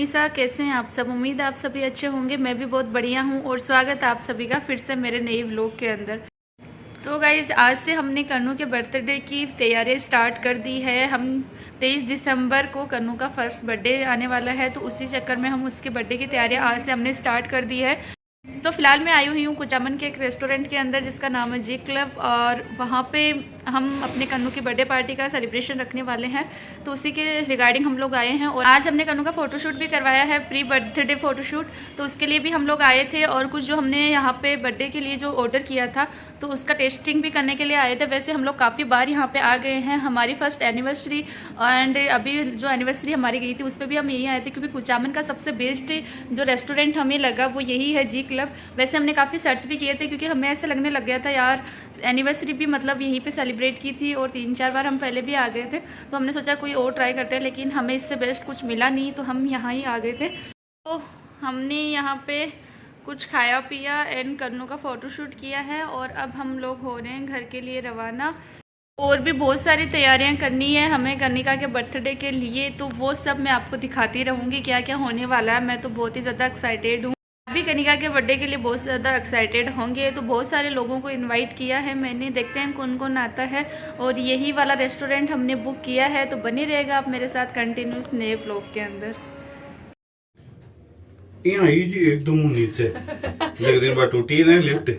मनीषा, कैसे हैं आप सब। उम्मीद है आप सभी अच्छे होंगे। मैं भी बहुत बढ़िया हूं और स्वागत है आप सभी का फिर से मेरे नए व्लॉग के अंदर। तो गाइज आज से हमने कन्नू के बर्थडे की तैयारी स्टार्ट कर दी है। हम 23 दिसंबर को कन्नू का फर्स्ट बर्थडे आने वाला है, तो उसी चक्कर में हम उसके बर्थडे की तैयारियां आज से हमने स्टार्ट कर दी है। फिलहाल मैं आई हुई हूँ कुचामन के एक रेस्टोरेंट के अंदर जिसका नाम है जी क्लब, और वहाँ पे हम अपने कन्नू की बर्थडे पार्टी का सेलिब्रेशन रखने वाले हैं, तो उसी के रिगार्डिंग हम लोग आए हैं। और आज हमने कन्नू का फ़ोटोशूट भी करवाया है, प्री बर्थडे फ़ोटोशूट, तो उसके लिए भी हम लोग आए थे। और कुछ जो हमने यहाँ पे बर्थडे के लिए जो ऑर्डर किया था तो उसका टेस्टिंग भी करने के लिए आए थे। वैसे हम लोग काफ़ी बार यहाँ पे आ गए हैं, हमारी फर्स्ट एनिवर्सरी एंड अभी जो एनिवर्सरी हमारी गई थी उस पर भी हम यहीं आए थे, क्योंकि कुचामन का सबसे बेस्ट जो रेस्टोरेंट हमें लगा वो यही है जी क्लब। वैसे हमने काफ़ी सर्च भी किए थे, क्योंकि हमें ऐसा लगने लग गया था यार एनिवर्सरी भी मतलब यहीं पे सेलिब्रेट की थी और 3-4 बार हम पहले भी आ गए थे, तो हमने सोचा कोई और ट्राई करते हैं, लेकिन हमें इससे बेस्ट कुछ मिला नहीं, तो हम यहाँ ही आ गए थे। तो हमने यहाँ पे कुछ खाया पिया एंड कन्नू का फ़ोटोशूट किया है, और अब हम लोग हो रहे हैं घर के लिए रवाना। और भी बहुत सारी तैयारियां करनी है हमें कनिका के बर्थडे के लिए, तो वो सब मैं आपको दिखाती रहूँगी क्या क्या होने वाला है। मैं तो बहुत ही ज़्यादा एक्साइटेड हूँ। अभी कनिका के बर्थडे के लिए बहुत ज़्यादा एक्साइटेड होंगे, तो बहुत सारे लोगों को इनवाइट किया है मैंने, देखते हैं कौन कौन आता है। और यही वाला रेस्टोरेंट हमने बुक किया है, तो बने रहेगा आप मेरे साथ कंटिन्यूस नए व्लॉग के अंदर। यहाँ ही जी एकदम नीचे लग दिन बाद टूटी ना लिफ्ट।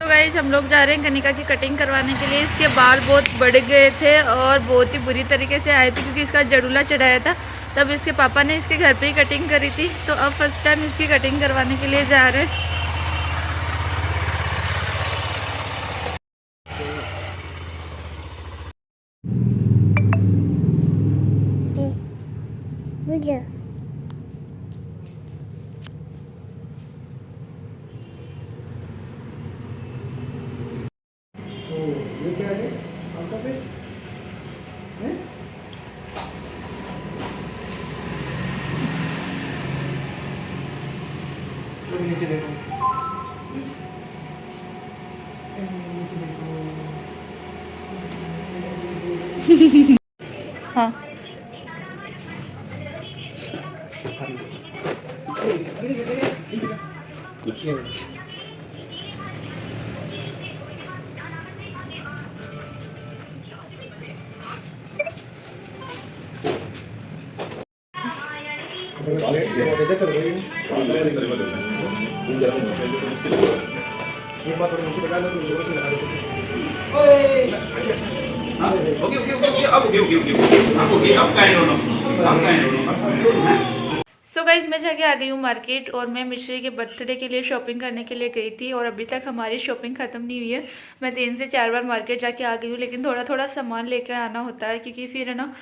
तो गाइस हम लोग जा रहे हैं कनिका की कटिंग करवाने के लिए। इसके बाल बहुत बढ़ गए थे और बहुत ही बुरी तरीके से आए थे, क्योंकि इसका जड़ूला चढ़ाया था, तब इसके पापा ने इसके घर पे ही कटिंग करी थी। तो अब फर्स्ट टाइम इसकी कटिंग करवाने के लिए जा रहे हैं। ये क्या है आपका पे हैं? तो नीचे देखो, नीचे देखो। हाँ एक बात और नीचे लगा लो तो जोर से लगा दो। ओके ओके ओके अब ओके ओके ओके अब ओके अब काहे रोनो अब काहे रोनो। सो गाइज मैं जाके आ गई हूँ मार्केट, और मैं मिश्री के बर्थडे के लिए शॉपिंग करने के लिए गई थी, और अभी तक हमारी शॉपिंग ख़त्म नहीं हुई है। मैं 3 से 4 बार मार्केट जाके आ गई हूँ, लेकिन थोड़ा थोड़ा सामान लेकर आना होता है, क्योंकि फिर है ना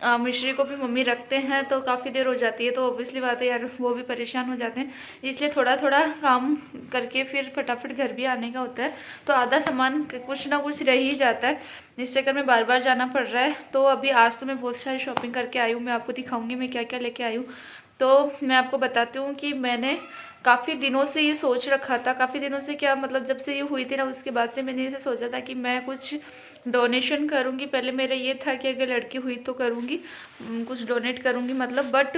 मिश्री को भी मम्मी रखते हैं तो काफ़ी देर हो जाती है, तो ऑब्वियसली बात है यार वो भी परेशान हो जाते हैं, इसलिए थोड़ा थोड़ा काम करके फिर फटाफट घर भी आने का होता है, तो आधा सामान कुछ ना कुछ रह ही जाता है, इस चक्कर में बार बार जाना पड़ रहा है। तो अभी आज तो मैं बहुत सारी शॉपिंग करके आई हूँ, मैं आपको दिखाऊंगी मैं क्या क्या लेके आई हूँ। तो मैं आपको बताती हूँ कि मैंने काफ़ी दिनों से ये सोच रखा था, काफ़ी दिनों से क्या मतलब जब से ये हुई थी ना उसके बाद से मैंने इसे सोचा था कि मैं कुछ डोनेशन करूँगी। पहले मेरा ये था कि अगर लड़की हुई तो करूँगी, कुछ डोनेट करूँगी मतलब, बट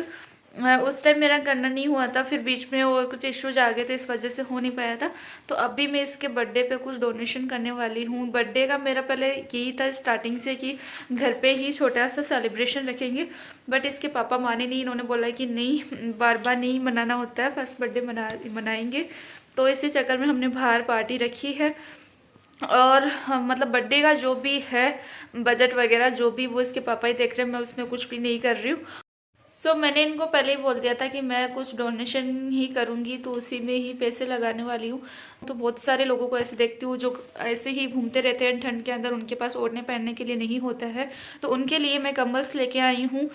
उस टाइम मेरा करना नहीं हुआ था, फिर बीच में और कुछ इश्यूज आ गए थे, इस वजह से हो नहीं पाया था। तो अभी मैं इसके बर्थडे पे कुछ डोनेशन करने वाली हूँ। बर्थडे का मेरा पहले यही था स्टार्टिंग से कि घर पे ही छोटा सा सेलिब्रेशन रखेंगे, बट इसके पापा माने नहीं। इन्होंने बोला कि नहीं, बार बार नहीं मनाना होता है, फर्स्ट बर्थडे मनाएंगे। तो इसी चक्कर में हमने बाहर पार्टी रखी है। और मतलब बर्थडे का जो भी है बजट वगैरह जो भी, वो इसके पापा ही देख रहे हैं, मैं उसमें कुछ भी नहीं कर रही हूँ। सो मैंने इनको पहले ही बोल दिया था कि मैं कुछ डोनेशन ही करूँगी, तो उसी में ही पैसे लगाने वाली हूँ। तो बहुत सारे लोगों को ऐसे देखती हूँ जो ऐसे ही घूमते रहते हैं ठंड के अंदर, उनके पास ओढ़ने पहनने के लिए नहीं होता है। तो उनके लिए मैं कंबल्स लेके आई हूँ।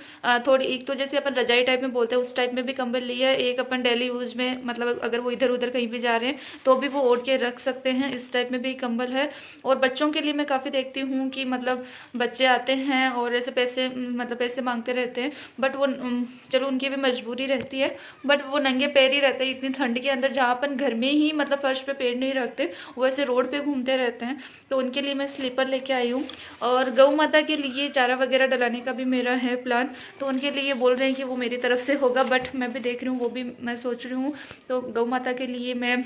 थोड़ी, एक तो जैसे अपन रजाई टाइप में बोलते हैं उस टाइप में भी कंबल लिया है, एक अपन डेली यूज में, मतलब अगर वो इधर उधर कहीं भी जा रहे हैं तो भी वो ओढ़ के रख सकते हैं, इस टाइप में भी कंबल है। और बच्चों के लिए मैं काफ़ी देखती हूँ कि मतलब बच्चे आते हैं और ऐसे पैसे, मतलब पैसे मांगते रहते हैं, बट वो चलो उनकी भी मजबूरी रहती है, बट वो नंगे पैर ही रहते हैं इतनी ठंड के अंदर, जहाँ अपन घर में ही मतलब फर्श पे पैर नहीं रखते, वो ऐसे रोड पे घूमते रहते हैं। तो उनके लिए मैं स्लीपर लेके आई हूँ। और गौ माता के लिए चारा वगैरह डलाने का भी मेरा है प्लान, तो उनके लिए बोल रहे हैं कि वो मेरी तरफ से होगा, बट मैं भी देख रही हूँ, वो भी मैं सोच रही हूँ। तो गौ माता के लिए मैं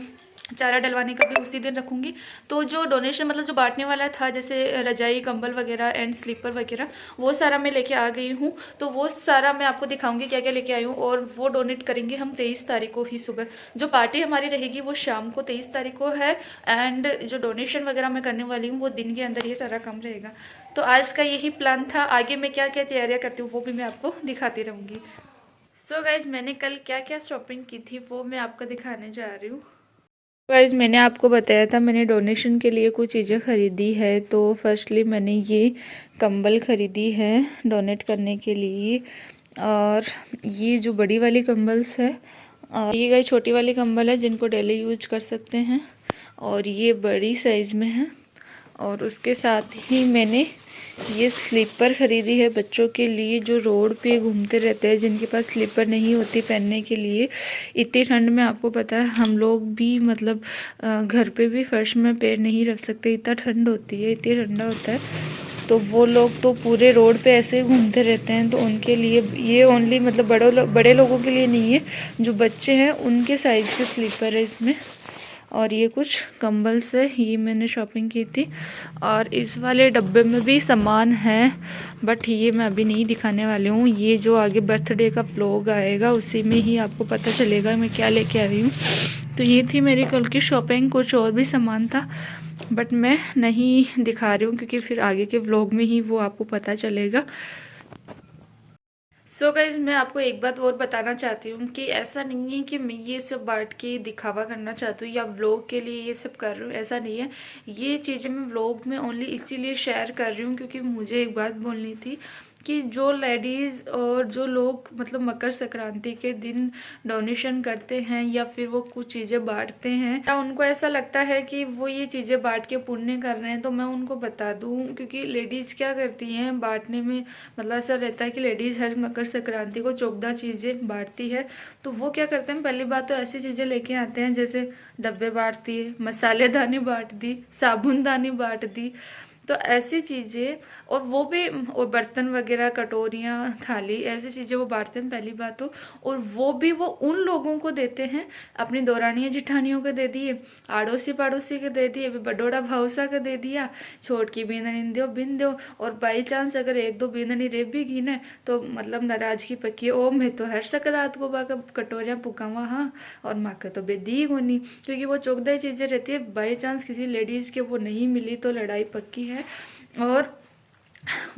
चारा डलवाने का भी उसी दिन रखूँगी। तो जो डोनेशन मतलब जो बांटने वाला था, जैसे रजाई कंबल वगैरह एंड स्लीपर वगैरह, वो सारा मैं लेके आ गई हूँ। तो वो सारा मैं आपको दिखाऊंगी क्या क्या लेके आई हूँ। और वो डोनेट करेंगे हम 23 तारीख को ही सुबह। जो पार्टी हमारी रहेगी वो शाम को 23 तारीख को है, एंड जो डोनेशन वगैरह मैं करने वाली हूँ वो दिन के अंदर ये सारा काम रहेगा। तो आज का यही प्लान था। आगे मैं क्या क्या तैयारियाँ करती हूँ वो भी मैं आपको दिखाती रहूँगी। सो गाइज, मैंने कल क्या क्या शॉपिंग की थी वो मैं आपको दिखाने जा रही हूँ। गाइस, मैंने आपको बताया था मैंने डोनेशन के लिए कुछ चीज़ें ख़रीदी है। तो फर्स्टली मैंने ये कंबल ख़रीदी है डोनेट करने के लिए, और ये जो बड़ी वाली कंबल्स है, और ये गाइस छोटी वाली कंबल है जिनको डेली यूज कर सकते हैं, और ये बड़ी साइज़ में है। और उसके साथ ही मैंने ये स्लीपर ख़रीदी है बच्चों के लिए, जो रोड पे घूमते रहते हैं, जिनके पास स्लीपर नहीं होती पहनने के लिए। इतनी ठंड में आपको पता है हम लोग भी मतलब घर पे भी फर्श में पैर नहीं रख सकते, इतना ठंड होती है, इतनी ठंडा होता है। तो वो लोग तो पूरे रोड पे ऐसे घूमते रहते हैं, तो उनके लिए ये ओनली मतलब बड़े लोगों के लिए नहीं है, जो बच्चे हैं उनके साइज़ के स्लीपर है इसमें। और ये कुछ कंबल से ये मैंने शॉपिंग की थी। और इस वाले डब्बे में भी सामान है, बट ये मैं अभी नहीं दिखाने वाली हूँ। ये जो आगे बर्थडे का व्लॉग आएगा उसी में ही आपको पता चलेगा मैं क्या लेके आई हूँ। तो ये थी मेरी कल की शॉपिंग। कुछ और भी सामान था बट मैं नहीं दिखा रही हूँ क्योंकि फिर आगे के व्लॉग में ही वो आपको पता चलेगा। सो गाइज, मैं आपको एक बात और बताना चाहती हूँ कि ऐसा नहीं है कि मैं ये सब बांट के दिखावा करना चाहती हूँ या व्लॉग के लिए ये सब कर रही हूँ, ऐसा नहीं है। ये चीज़ें मैं व्लॉग में ओनली इसीलिए शेयर कर रही हूँ क्योंकि मुझे एक बात बोलनी थी कि जो लेडीज़ और जो लोग मतलब मकर संक्रांति के दिन डोनेशन करते हैं या फिर वो कुछ चीज़ें बांटते हैं, या उनको ऐसा लगता है कि वो ये चीज़ें बांट के पुण्य कर रहे हैं, तो मैं उनको बता दूं। क्योंकि लेडीज़ क्या करती हैं बांटने में, मतलब ऐसा रहता है कि लेडीज़ हर मकर संक्रांति को चौकदा चीज़ें बांटती है। तो वो क्या करते हैं, पहली बात तो ऐसी चीज़ें लेके आते हैं जैसे डब्बे बांटती है, मसालेदानी बांट दी, साबुनदानी बांट दी, तो ऐसी चीज़ें। और वो भी, और बर्तन वगैरह, कटोरियाँ, थाली, ऐसी चीज़ें वो बांटते हैं पहली बात तो। और वो भी वो उन लोगों को देते हैं, अपनी दौरानिया जिठानियों को दे दिए, आड़ोसी पाड़ोसी को दे दिए, बडोड़ा भावसा को दे दिया, छोट की बींदनी दो बिन दो। और बाई चांस अगर एक दो बींदनी रेप भी की ना तो मतलब नाराजगी पकी है, ओ मैं तो हर सकरात को बाका कटोरियाँ पुकावा, हाँ, और माँ का तो बेदी होनी, क्योंकि वो चौकदाई चीज़ें रहती है। बाई चांस किसी लेडीज़ के वो नहीं मिली तो लड़ाई पक्की है। और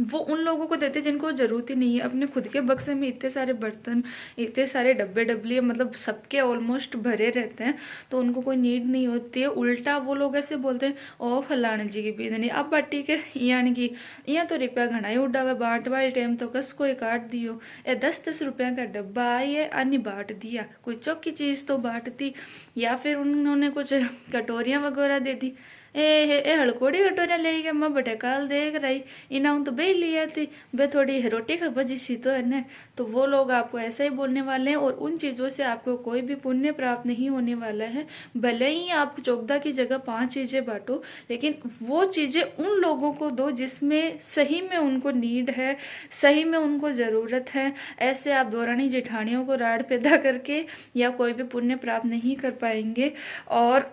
वो उन लोगों को देते जिनको जरूरत ही नहीं है। अपने खुद के बक्से में इतने सारे बर्तन, इतने सारे डब्बे डबली, मतलब सबके ऑलमोस्ट भरे रहते हैं, तो उनको कोई नीड नहीं होती है। उल्टा वो लोग ऐसे बोलते हैं, ओ फलाने जी की बीदनी अब बाटी के यानी कि यहाँ तो रुपया घना ही उड़ा हुआ, बांट वाले टाइम तो कस कोई काट दियो, ये 10-10 रुपया का डब्बा आई है अन्य बांट दिया, कोई चौकी चीज़ तो बांट दी। या फिर उन्होंने कुछ कटोरियाँ वगैरह दे दी, ए हड़कोड़ी कटोरिया ले गया मैं बटे काल देख रही इना तो बे लिया थी बे थोड़ी रोटी खा बजी सी तो है ना। तो वो लोग आपको ऐसा ही बोलने वाले हैं और उन चीज़ों से आपको कोई भी पुण्य प्राप्त नहीं होने वाला है। भले ही आप चोकदा की जगह 5 चीज़ें बांटो, लेकिन वो चीज़ें उन लोगों को दो जिसमें सही में उनको नीड है, सही में उनको ज़रूरत है। ऐसे आप दौरानी जेठानियों को राड़ पैदा करके या कोई भी पुण्य प्राप्त नहीं कर पाएंगे। और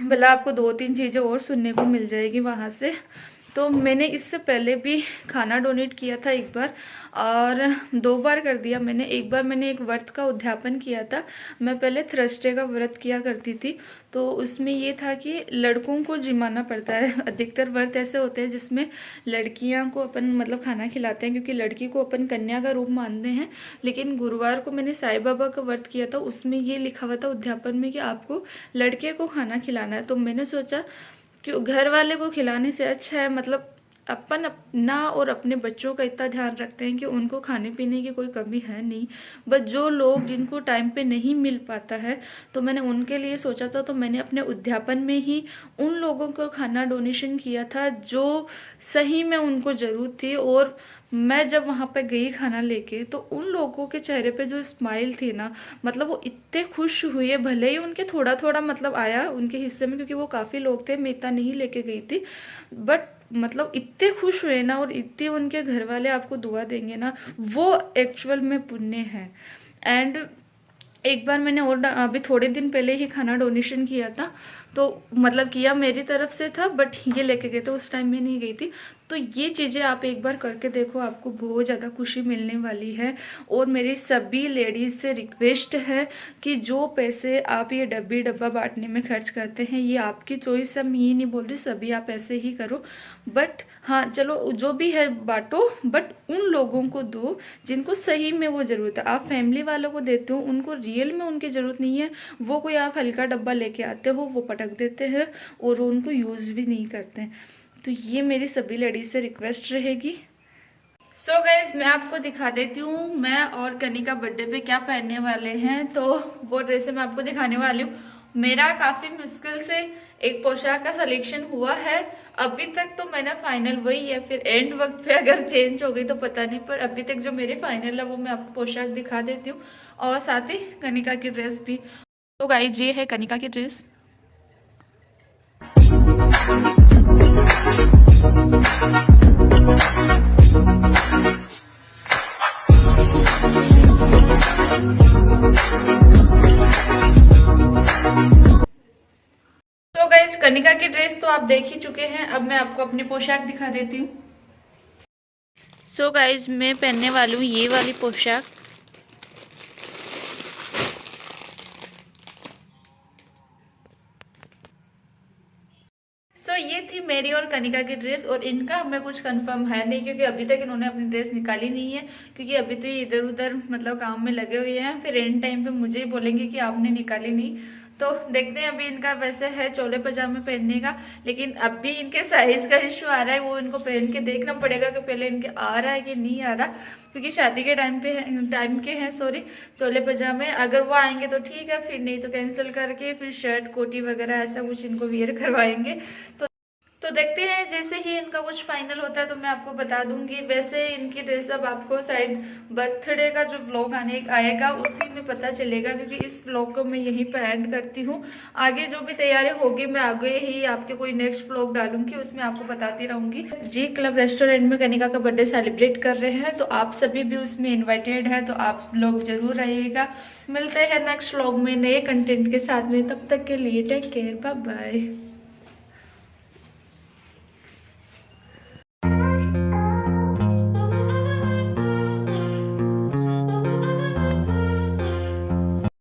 भला आपको 2-3 चीज़ें और सुनने को मिल जाएगी वहाँ से। तो मैंने इससे पहले भी खाना डोनेट किया था एक बार और 2 बार कर दिया मैंने। एक बार मैंने एक व्रत का उद्यापन किया था। मैं पहले थर्सडे का व्रत किया करती थी, तो उसमें ये था कि लड़कों को जिमाना पड़ता है। अधिकतर व्रत ऐसे होते हैं जिसमें लड़कियां को अपन मतलब खाना खिलाते हैं, क्योंकि लड़की को अपन कन्या का रूप मानते हैं। लेकिन गुरुवार को मैंने साईं बाबा का व्रत किया था, उसमें ये लिखा हुआ था उद्यापन में कि आपको लड़के को खाना खिलाना है। तो मैंने सोचा कि घर वाले को खिलाने से अच्छा है मतलब अपन अपना और अपने बच्चों का इतना ध्यान रखते हैं कि उनको खाने पीने की कोई कमी है नहीं। बट जो लोग जिनको टाइम पे नहीं मिल पाता है, तो मैंने उनके लिए सोचा था। तो मैंने अपने उद्यापन में ही उन लोगों को खाना डोनेशन किया था जो सही में उनको ज़रूरत थी। और मैं जब वहाँ पे गई खाना लेके, तो उन लोगों के चेहरे पे जो स्माइल थी ना, मतलब वो इतने खुश हुए। भले ही उनके थोड़ा थोड़ा मतलब आया उनके हिस्से में, क्योंकि वो काफ़ी लोग थे, मैं इतना नहीं लेके गई थी। बट मतलब इतने खुश हुए ना, और इतने उनके घर वाले आपको दुआ देंगे ना, वो एक्चुअल में पुण्य है। एंड एक बार मैंने और अभी थोड़े दिन पहले ही खाना डोनेशन किया था, तो मतलब किया मेरी तरफ से था, बट ये लेके गए थे, उस टाइम में नहीं गई थी। तो ये चीज़ें आप एक बार करके देखो, आपको बहुत ज़्यादा खुशी मिलने वाली है। और मेरी सभी लेडीज़ से रिक्वेस्ट है कि जो पैसे आप ये डब्बा बांटने में खर्च करते हैं, ये आपकी चॉइस है। मैं ये नहीं बोल रही सभी आप ऐसे ही करो, बट हाँ चलो जो भी है बांटो, बट उन लोगों को दो जिनको सही में वो ज़रूरत है। आप फैमिली वालों को देते हो, उनको रियल में उनकी ज़रूरत नहीं है। वो कोई आप हल्का डब्बा लेके आते हो, वो पटक देते हैं और उनको यूज़ भी नहीं करते हैं। तो ये मेरी सभी लेडीज से रिक्वेस्ट रहेगी। सो गाइज मैं आपको दिखा देती हूँ मैं और कनिका बर्थडे पे क्या पहनने वाले हैं। तो वो ड्रेसें मैं आपको दिखाने वाली हूँ। मेरा काफ़ी मुश्किल से एक पोशाक का सिलेक्शन हुआ है। अभी तक तो मैंने फाइनल वही है, फिर एंड वक्त पे अगर चेंज हो गई तो पता नहीं, पर अभी तक जो मेरी फाइनल है वो मैं आपको पोशाक दिखा देती हूँ, और साथ ही कनिका की ड्रेस भी। तो गाइज ये है कनिका की ड्रेस। तो गाइस कनिका की ड्रेस तो आप देख ही चुके हैं, अब मैं आपको अपनी पोशाक दिखा देती हूँ। सो गाइस मैं पहनने वाली हूँ ये वाली पोशाक। सो ये थी मेरी और कनिका की ड्रेस, और इनका हमें कुछ कंफर्म है नहीं क्योंकि अभी तक इन्होंने अपनी ड्रेस निकाली नहीं है, क्योंकि अभी तो ये इधर उधर मतलब काम में लगे हुए हैं। फिर एंड टाइम पे मुझे ही बोलेंगे कि आपने निकाली नहीं। तो देखते हैं। अभी इनका वैसे है चोले पजामे पहनने का, लेकिन अभी इनके साइज का इशू आ रहा है, वो इनको पहन के देखना पड़ेगा कि पहले इनके आ रहा है कि नहीं आ रहा, क्योंकि शादी के टाइम के हैं चोले पजामे। अगर वो आएंगे तो ठीक है, फिर नहीं तो कैंसिल करके फिर शर्ट कोटी वगैरह ऐसा कुछ इनको वियर करवाएंगे। तो देखते हैं, जैसे ही इनका कुछ फाइनल होता है तो मैं आपको बता दूंगी। वैसे इनकी ड्रेस अब आपको शायद बर्थडे का जो व्लॉग आएगा उसी में पता चलेगा, क्योंकि इस व्लॉग को मैं यहीं पर एंड करती हूँ। आगे जो भी तैयारी होगी मैं आगे ही आपके कोई नेक्स्ट व्लॉग डालूंगी, उसमें आपको बताती रहूंगी। जी क्लब रेस्टोरेंट में कनिका का बर्थडे सेलिब्रेट कर रहे हैं, तो आप सभी भी उसमें इन्वाइटेड है, तो आप लोग जरूर रहिएगा। मिलते हैं नेक्स्ट व्लॉग में नए कंटेंट के साथ में, तब तक के लिए टेक केयर, बाय बाय।